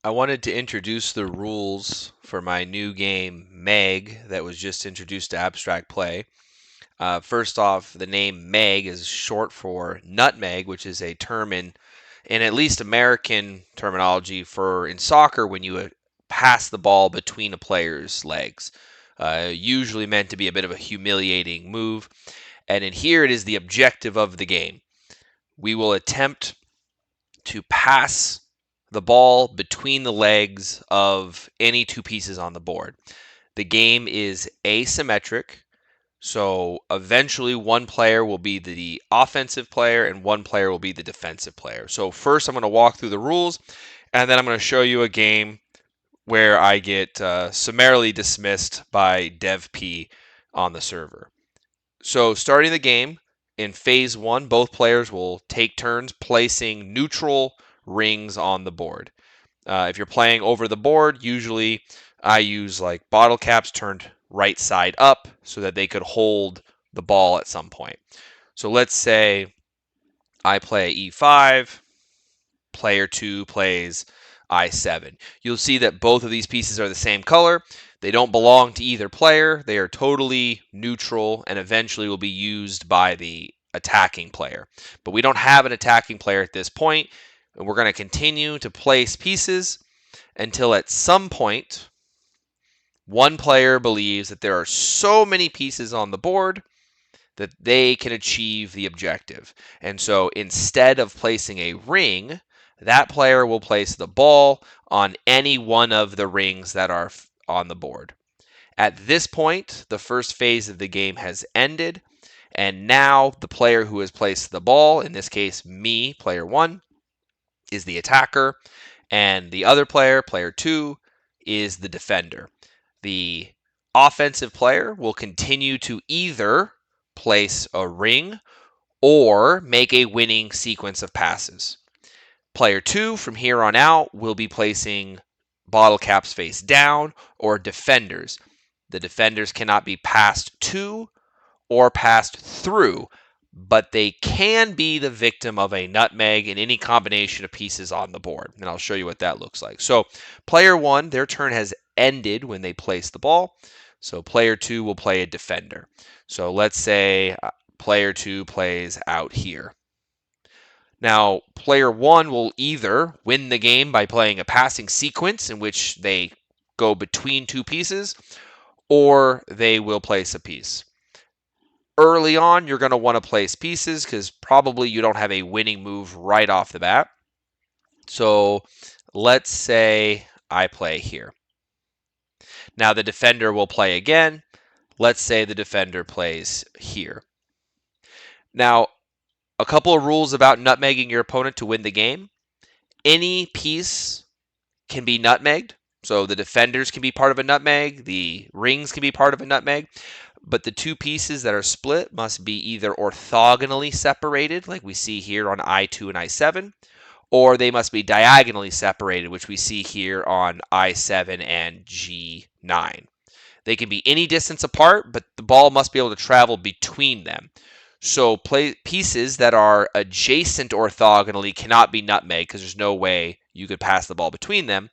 I wanted to introduce the rules for my new game, Meg, that was just introduced to Abstract Play. First off, the name Meg is short for nutmeg, which is a term in at least American terminology for in soccer when you pass the ball between a player's legs. Usually meant to be a bit of a humiliating move. And in here, it is the objective of the game. We will attempt to pass the ball between the legs of any two pieces on the board. The game is asymmetric, so eventually one player will be the offensive player and one player will be the defensive player. So first I'm going to walk through the rules and then I'm going to show you a game where I get summarily dismissed by DevP on the server. So starting the game, in phase one, both players will take turns placing neutral rings on the board. If you're playing over the board, usually I use like bottle caps turned right side up so that they could hold the ball at some point. So let's say I play e5, player 2 plays I7. You'll see that both of these pieces are the same color. They don't belong to either player. They are totally neutral and eventually will be used by the attacking player. But we don't have an attacking player at this point, and we're going to continue to place pieces until at some point one player believes that there are so many pieces on the board that they can achieve the objective. And so instead of placing a ring, that player will place the ball on any one of the rings that are on the board. At this point, the first phase of the game has ended, and now the player who has placed the ball, in this case me, player 1, is the attacker, and the other player, player 2, is the defender. The offensive player will continue to either place a ring or make a winning sequence of passes. Player 2, from here on out, will be placing bottle caps face down or defenders. The defenders cannot be passed to or passed through, but they can be the victim of a nutmeg in any combination of pieces on the board. And I'll show you what that looks like. So player 1, their turn has ended when they place the ball. So player 2 will play a defender. So let's say player 2 plays out here. Now, player 1 will either win the game by playing a passing sequence in which they go between two pieces, or they will place a piece. Early on, you're going to want to place pieces because probably you don't have a winning move right off the bat. So let's say I play here. Now the defender will play again. Let's say the defender plays here. Now, a couple of rules about nutmegging your opponent to win the game. Any piece can be nutmegged. So the defenders can be part of a nutmeg, the rings can be part of a nutmeg, but the two pieces that are split must be either orthogonally separated, like we see here on I2 and I7, or they must be diagonally separated, which we see here on I7 and G9. They can be any distance apart, but the ball must be able to travel between them. So pieces that are adjacent orthogonally cannot be nutmeg because there's no way you could pass the ball between them.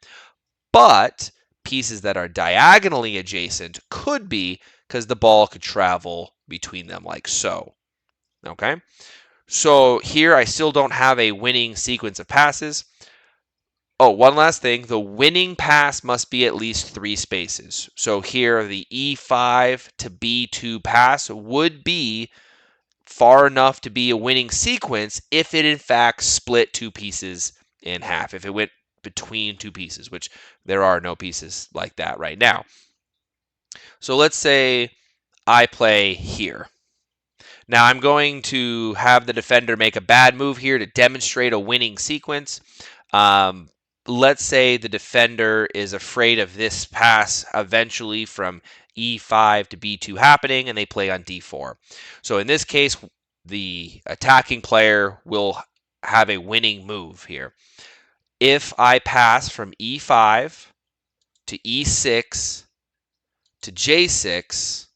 But pieces that are diagonally adjacent could be because the ball could travel between them like so. Okay? So here I still don't have a winning sequence of passes. Oh, one last thing. The winning pass must be at least 3 spaces. So here the E5 to B2 pass would be far enough to be a winning sequence if it in fact split two pieces in half. If it went between two pieces, which there are no pieces like that right now. So let's say I play here. Now I'm going to have the defender make a bad move here to demonstrate a winning sequence. Let's say the defender is afraid of this pass eventually from E5 to B2 happening, and they play on D4. So in this case, the attacking player will have a winning move here. If I pass from E5 to E6 to J6,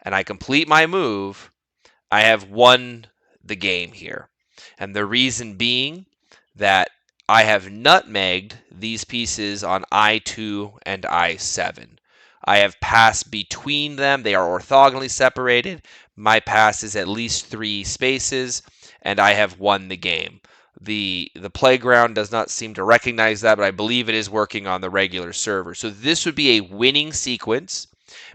and I complete my move, I have won the game here. And the reason being that I have nutmegged these pieces on I2 and I7. I have passed between them. They are orthogonally separated. My pass is at least 3 spaces, and I have won the game. The playground does not seem to recognize that, but I believe it is working on the regular server. So this would be a winning sequence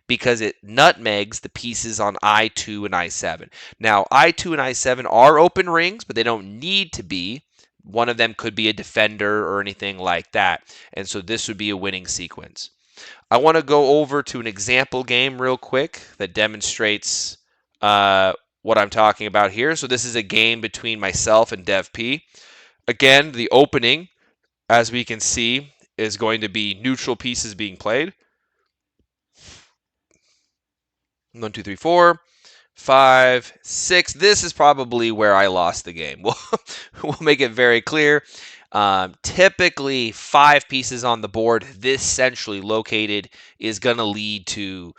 because it nutmegs the pieces on I2 and I7. Now, I2 and I7 are open rings, but they don't need to be. One of them could be a defender or anything like that. And so this would be a winning sequence. I want to go over to an example game real quick that demonstrates what I'm talking about here. So this is a game between myself and DevP. Again, the opening, as we can see, is going to be neutral pieces being played. 1, 2, 3, 4, 5, 6. This is probably where I lost the game. We'll make it very clear. Typically, 5 pieces on the board, this centrally located, is going to lead to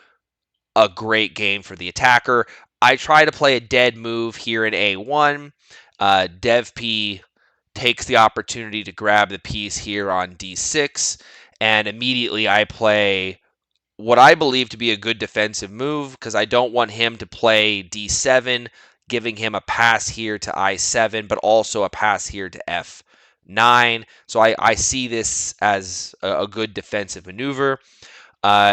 a great game for the attacker. I try to play a dead move here in A1. DevP takes the opportunity to grab the piece here on D6, and immediately I play what I believe to be a good defensive move because I don't want him to play D7, giving him a pass here to I7, but also a pass here to F9. So I see this as a good defensive maneuver.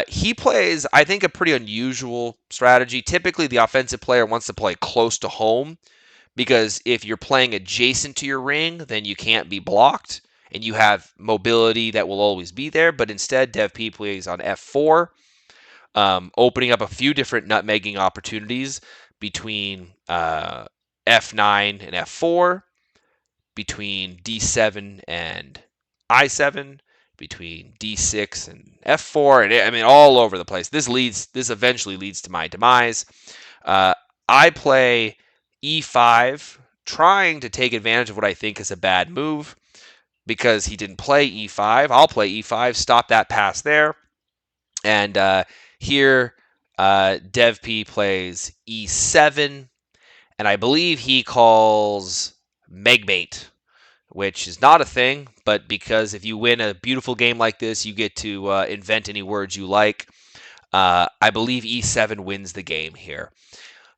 He plays, I think, a pretty unusual strategy. Typically, the offensive player wants to play close to home because if you're playing adjacent to your ring, then you can't be blocked and you have mobility that will always be there. But instead, DevP plays on F4, opening up a few different nutmegging opportunities between F9 and F4, between D7 and I7, between D6 and F4, and I mean all over the place. This eventually leads to my demise. I play E5, trying to take advantage of what I think is a bad move because he didn't play E5. I'll play E5, stop that pass there, and here DevP plays E7, and I believe he calls Megbait, which is not a thing, but because if you win a beautiful game like this, you get to invent any words you like. I believe E7 wins the game here.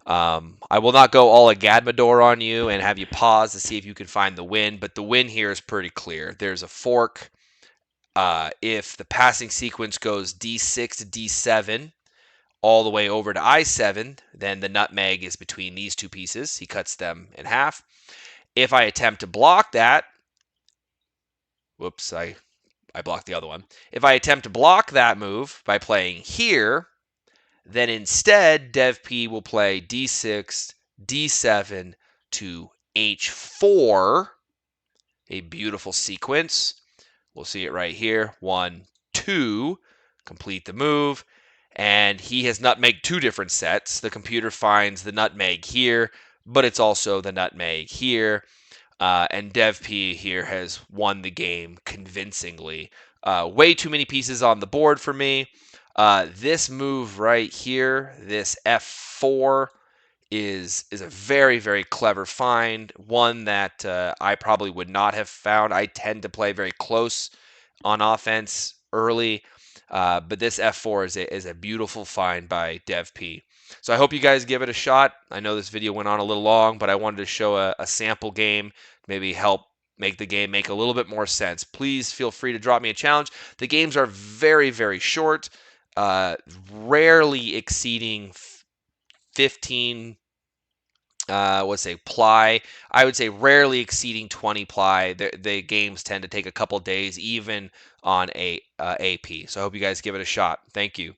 I will not go all Agadmador on you and have you pause to see if you can find the win, but the win here is pretty clear. There's a fork. If the passing sequence goes D6 to D7 all the way over to I7, then the nutmeg is between these two pieces. He cuts them in half. If I attempt to block that, whoops, I blocked the other one. If I attempt to block that move by playing here, then instead DevP will play D6, D7 to H4, a beautiful sequence. We'll see it right here. 1, 2, complete the move. And he has nutmeg 2 different sets. The computer finds the nutmeg here, but it's also the nutmeg here. And DevP here has won the game convincingly. Way too many pieces on the board for me. This move right here, this F4, is a very, very clever find, one that I probably would not have found. I tend to play very close on offense early, but this F4 is a beautiful find by DevP. So I hope you guys give it a shot. I know this video went on a little long, but I wanted to show a sample game, maybe help make the game make a little bit more sense. Please feel free to drop me a challenge. The games are very, very short, rarely exceeding 15 let's say ply. I would say rarely exceeding 20 ply. The games tend to take a couple days, even on a AP. So I hope you guys give it a shot. Thank you.